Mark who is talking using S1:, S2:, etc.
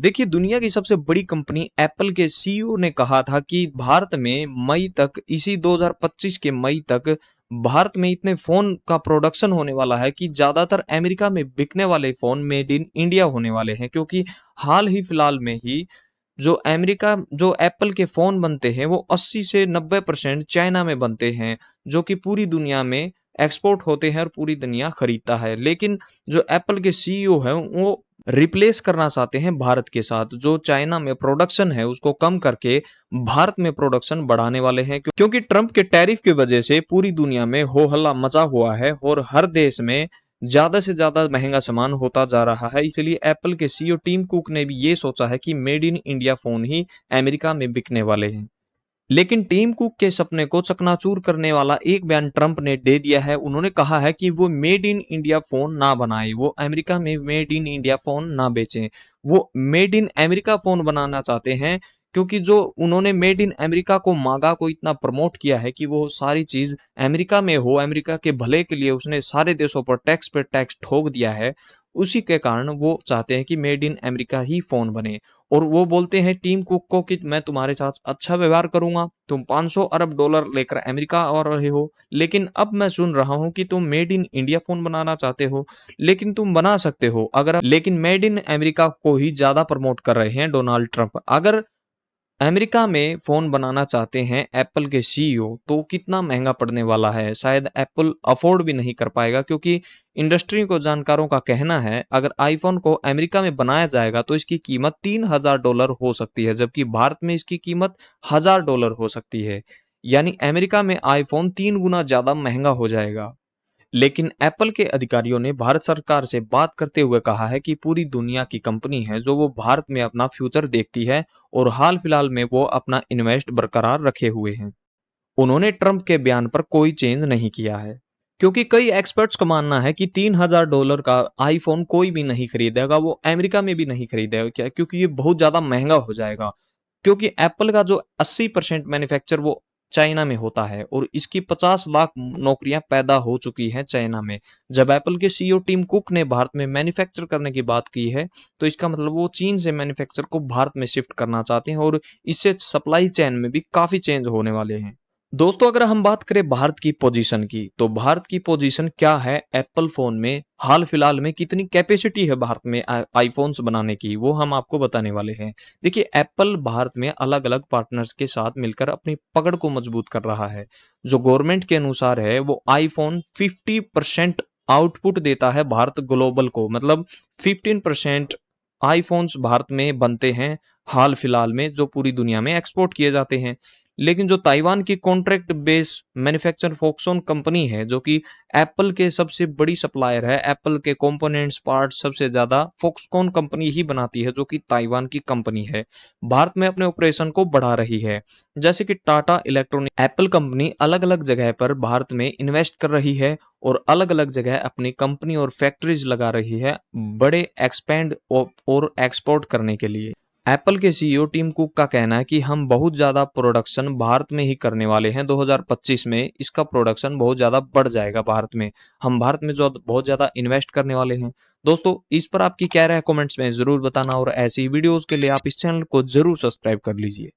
S1: देखिए, दुनिया की सबसे बड़ी कंपनी एप्पल के सीईओ ने कहा था कि भारत में मई तक, इसी 2025 के मई तक भारत में इतने फोन का प्रोडक्शन होने वाला है कि ज्यादातर अमेरिका में बिकने वाले फोन मेड इन इंडिया होने वाले हैं। क्योंकि हाल ही फिलहाल में ही जो एप्पल के फोन बनते हैं वो 80 से 90% चाइना में बनते हैं, जो कि पूरी दुनिया में एक्सपोर्ट होते हैं और पूरी दुनिया खरीदता है। लेकिन जो एप्पल के सीईओ है वो रिप्लेस करना चाहते हैं भारत के साथ, जो चाइना में प्रोडक्शन है उसको कम करके भारत में प्रोडक्शन बढ़ाने वाले हैं। क्योंकि ट्रंप के टैरिफ की वजह से पूरी दुनिया में हो हल्ला मचा हुआ है और हर देश में ज्यादा से ज्यादा महंगा सामान होता जा रहा है। इसलिए एप्पल के सीईओ टिम कुक ने भी ये सोचा है कि made in India phone he America में बिकने वाले हैं। लेकिन टिम कुक के सपने को चकनाचूर करने वाला एक बयान ट्रंप ने दे दिया है। उन्होंने कहा है कि वो मेड इन इंडिया फोन ना बनाए, वो अमेरिका में मेड इन इंडिया फोन ना बेचें, वो मेड इन अमेरिका फोन बनाना चाहते हैं। क्योंकि जो उन्होंने मेड इन अमेरिका को मांगा को इतना प्रमोट किया है कि वो सारी चीज अमेरिका में हो, अमेरिका के भले के लिए उसने सारे देशों पर टैक्स ठोक दिया है। उसी के कारण वो चाहते हैं कि made in America he phone बने। और वो बोलते हैं टीम कुक को कि मैं तुम्हारे साथ अच्छा व्यवहार करूंगा, तुम 500 अरब डॉलर लेकर अमेरिका आ रहे हो, लेकिन अब मैं सुन रहा हूं कि तुम मेड इन इंडिया फोन बनाना चाहते हो। लेकिन तुम बना सकते हो लेकिन मेड इन अमेरिका को ही ज्यादा प्रमोट कर रहे हैं डोनाल्ड ट्रंप। अगर अमेरिका में फोन बनाना चाहते हैं एप्पल के सीईओ तो कितना महंगा पड़ने वाला है, शायद एप्पल अफोर्ड भी नहीं कर पाएगा। क्योंकि इंडस्ट्री को जानकारों का कहना है अगर आईफोन को अमेरिका में बनाया जाएगा तो इसकी कीमत $3000 हो सकती है, जबकि भारत में इसकी कीमत $1000 हो सकती है। यानी अमेरिका में आईफोन 3 गुना ज्यादा महंगा हो जाएगा। लेकिन एप्पल के अधिकारियों ने भारत सरकार से बात करते हुए कहा है कि पूरी दुनिया की कंपनी है जो वो भारत में अपना फ्यूचर देखती है और हाल फिलहाल में वो अपना इन्वेस्ट बरकरार रखे हुए हैं। उन्होंने ट्रंप के बयान पर कोई चेंज नहीं किया है। क्योंकि कई एक्सपर्ट्स का मानना है कि $3000 का आईफोन कोई भी नहीं खरीदेगा, वो अमेरिका में भी नहीं खरीदेगा। क्या? क्योंकि ये बहुत ज्यादा महंगा हो जाएगा। क्योंकि एप्पल का जो 80% मैन्युफैक्चर वो चाइना में होता है और इसकी 50 लाख नौकरियां पैदा हो चुकी हैं चाइना में। जब एप्पल के सीईओ टिम कुक ने भारत में मैन्युफैक्चर करने की बात की है तो इसका मतलब वो चीन से मैन्युफैक्चर को भारत में शिफ्ट करना चाहते हैं और इससे सप्लाई चेन में भी काफी चेंज होने वाले हैं। दोस्तों, अगर हम बात करें भारत की पोजीशन की, तो भारत की पोजीशन क्या है एप्पल फोन में, हाल फिलहाल में कितनी कैपेसिटी है भारत में आईफोन्स बनाने की, वो हम आपको बताने वाले हैं। देखिए, एप्पल भारत में अलग अलग पार्टनर्स के साथ मिलकर अपनी पकड़ को मजबूत कर रहा है। जो गवर्नमेंट के अनुसार है वो आईफोन 50% आउटपुट देता है भारत ग्लोबल को, मतलब 15% आईफोन्स भारत में बनते हैं हाल फिलहाल में, जो पूरी दुनिया में एक्सपोर्ट किए जाते हैं। लेकिन जो ताइवान की contract base manufacture Foxconn company है, जो कि एप्पल के सबसे बड़ी सप्लायर है, एप्पल के कंपोनेंट्स पार्ट्स सबसे ज्यादा फॉक्सकॉन कंपनी ही बनाती है, जो कि ताइवान की कंपनी है, भारत में अपने ऑपरेशन को बढ़ा रही है। जैसे कि टाटा इलेक्ट्रॉनिक, एप्पल कंपनी अलग अलग जगह पर भारत में इन्वेस्ट कर रही है और अलग अलग जगह अपनी कंपनी और फैक्ट्रीज लगा रही है बड़े एक्सपेंड और एक्सपोर्ट करने के लिए। एप्पल के सीईओ टिम कुक का कहना है कि हम बहुत ज्यादा प्रोडक्शन भारत में ही करने वाले हैं। 2025 में इसका प्रोडक्शन बहुत ज्यादा बढ़ जाएगा भारत में। हम भारत में जो बहुत ज्यादा इन्वेस्ट करने वाले हैं। दोस्तों, इस पर आपकी क्या राय है कमेंट्स में जरूर बताना और ऐसी वीडियोस के लिए आप इस चैनल को जरूर सब्सक्राइब कर लीजिए।